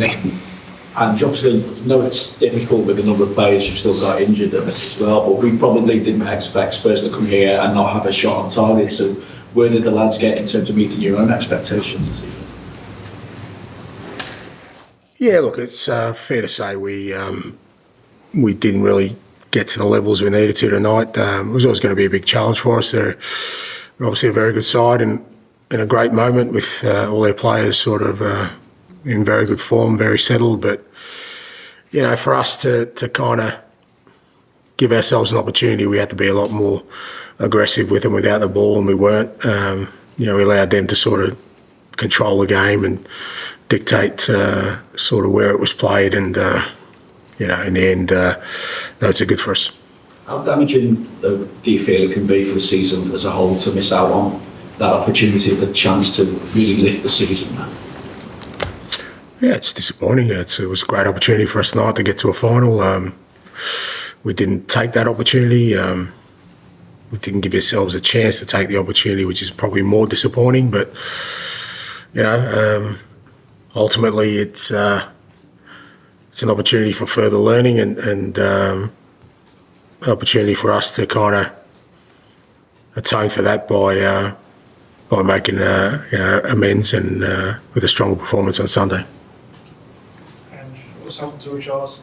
happening. And obviously, no, it's difficult with the number of players you've still got injured as well, but we probably didn't expect Spurs to come here and not have a shot on target. So where did the lads get in terms of meeting your own expectations this evening? Yeah, look, it's fair to say we didn't really get to the levels we needed to tonight. It was always going to be a big challenge for us. They're obviously a very good side and in a great moment with all their players sort of in very good form, very settled. But, you know, for us to kind of give ourselves an opportunity, we had to be a lot more aggressive with them without the ball, and we weren't. You know, we allowed them to sort of control the game and dictate sort of where it was played, and, you know, in the end, that's good for us. How damaging do you feel it can be for the season as a whole to miss out on that opportunity, the chance to really lift the season? Yeah, it's disappointing. It was a great opportunity for us tonight to get to a final. We didn't take that opportunity. We didn't give ourselves a chance to take the opportunity, which is probably more disappointing. But, you know, ultimately it's an opportunity for further learning and an opportunity for us to kind of atone for that by making you know, amends and with a strong performance on Sunday. What's happened to Richarlison?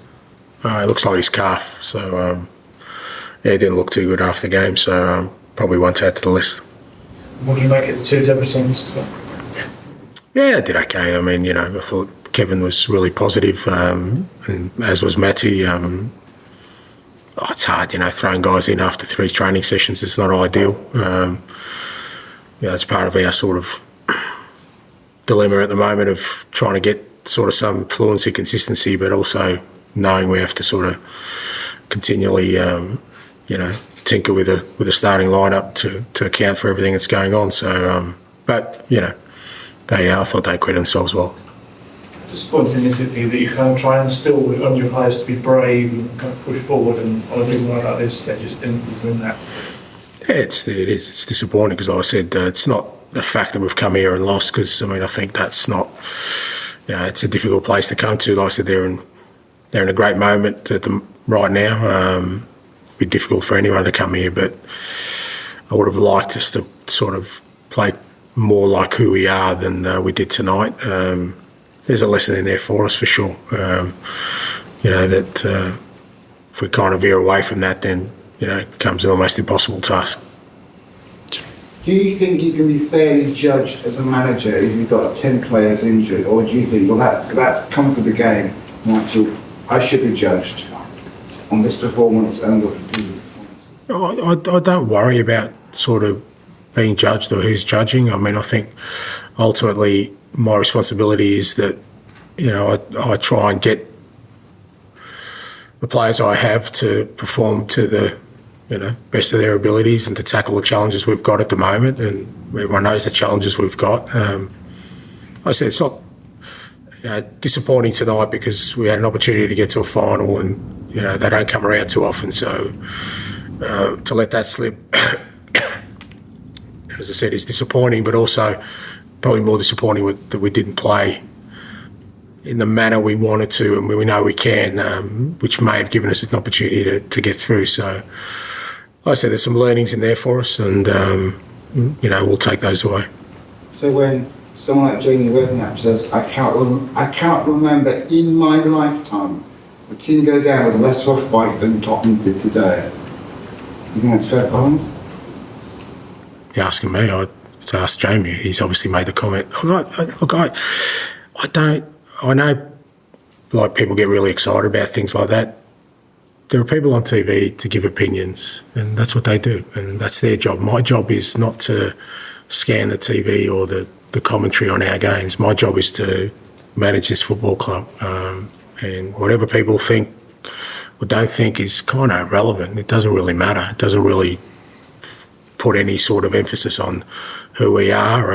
It looks like his calf, so yeah, he didn't look too good after the game, so probably won't add to the list. What do you make it the two Debrasons today? Yeah, I did okay. I mean, you know, I thought Kevin was really positive, and as was Matty. It's hard, you know, throwing guys in after 3 training sessions. It's not ideal. You know, it's part of our sort of dilemma at the moment of trying to get sort of some fluency, consistency, but also knowing we have to sort of continually, you know, tinker with a starting lineup to account for everything that's going on. So, but you know, I thought they acquitted themselves well. Disappointing, is it, for you that you kind of try and instill on your players to be brave and kind of push forward, and on a big night like this, they just didn't win that? Yeah, it is. It's disappointing because, like I said, it's not the fact that we've come here and lost. Because I mean, I think that's not. You know, it's a difficult place to come to. Like I said, they're in a great moment right now. It'd be difficult for anyone to come here, but I would have liked us to sort of play more like who we are than we did tonight. There's a lesson in there for us for sure. You know, that if we kind of veer away from that, then, you know, it becomes an almost impossible task. Do you think you can be fairly judged as a manager if you've got 10 players injured, or do you think, well, that's come with the game, Nigel, I should be judged on this performance and the performances? I don't worry about sort of being judged or who's judging. I mean, I think ultimately my responsibility is that, you know, I try and get the players I have to perform to the, you know, best of their abilities and to tackle the challenges we've got at the moment. And everyone knows the challenges we've got. Like I said, it's not disappointing tonight because we had an opportunity to get to a final, and, you know, they don't come around too often. So to let that slip, as I said, is disappointing, but also probably more disappointing that we didn't play in the manner we wanted to and we know we can, which may have given us an opportunity to get through. So, like I said, there's some learnings in there for us, and, you know, we'll take those away. So when someone like Jamie Redknapp says, I can't remember in my lifetime a team go down with less of a fight than Tottenham did today, you think that's fair comment? You're asking me, I'd ask Jamie. He's obviously made the comment. Look, I know, like, people get really excited about things like that. There are people on TV to give opinions, and that's what they do, and that's their job. My job is not to scan the TV or the commentary on our games. My job is to manage this football club, and whatever people think or don't think is kind of irrelevant. It doesn't really matter. It doesn't really put any sort of emphasis on who we are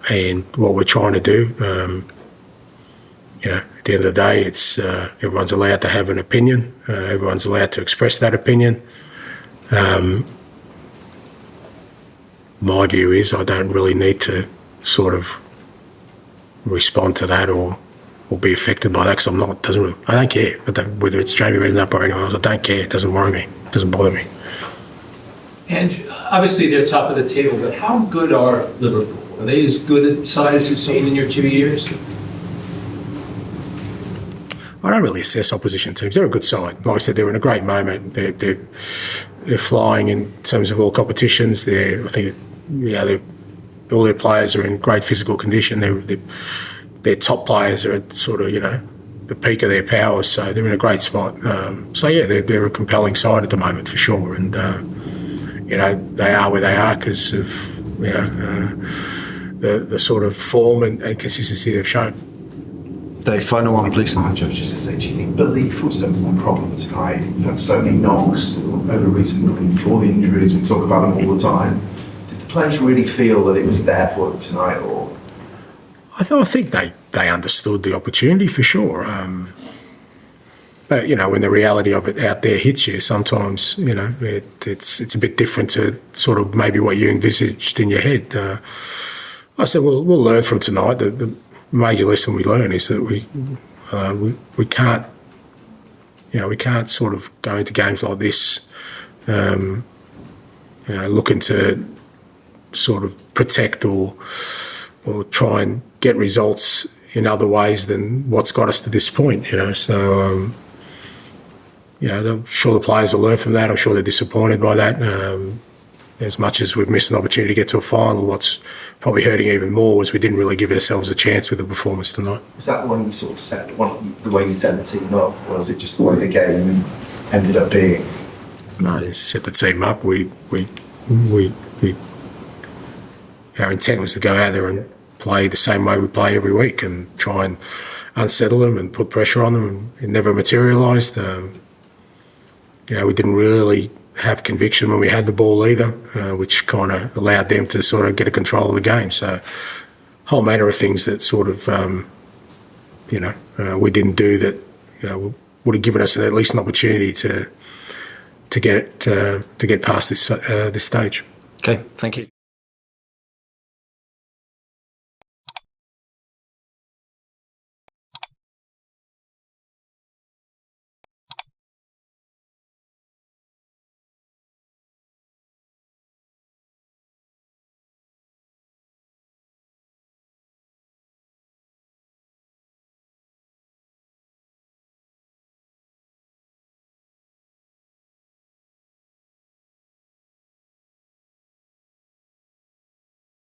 and what we're trying to do. You know, at the end of the day, it's everyone's allowed to have an opinion. Everyone's allowed to express that opinion. My view is I don't really need to sort of respond to that or or be affected by that because I'm not. Doesn't really, I don't care whether it's Jamie Redknapp or anyone else. I don't care. It doesn't worry me. It doesn't bother me. And obviously they're top of the table, but how good are Liverpool? Are they as good a side as you've seen in your 2 years? I don't really assess opposition teams. They're a good side. Like I said, they're in a great moment. They're flying in terms of all competitions. I think, all their players are in great physical condition. Their top players are at sort of, the peak of their powers. So they're in a great spot. They're a compelling side at the moment for sure. And, they are where they are because of, the sort of form and consistency they've shown. Dave, final one, please. I was just going to say, do you think belief was a problem tonight? You've had so many knocks over recent weeks, all the injuries, we talk about them all the time. Did the players really feel that it was there for them tonight, or? I think they understood the opportunity for sure. But, when the reality of it out there hits you, sometimes, it's a bit different to sort of maybe what you envisaged in your head. I said, we'll learn from tonight. The major lesson we learn is that we can't, we can't sort of go into games like this, looking to sort of protect or try and get results in other ways than what's got us to this point. So I'm sure the players will learn from that. I'm sure they're disappointed by that. As much as we've missed an opportunity to get to a final, what's probably hurting even more was we didn't really give ourselves a chance with the performance tonight. Was that the one you sort of set, the way you set the team up, or was it just the way the game ended up being? No, I set the team up. Our intent was to go out there and play the same way we play every week and try and unsettle them and put pressure on them, and it never materialised. We didn't really have conviction when we had the ball either, which kind of allowed them to sort of get a control of the game. So a whole manner of things that sort of, we didn't do that would have given us at least an opportunity to get past this stage. Okay, thank you.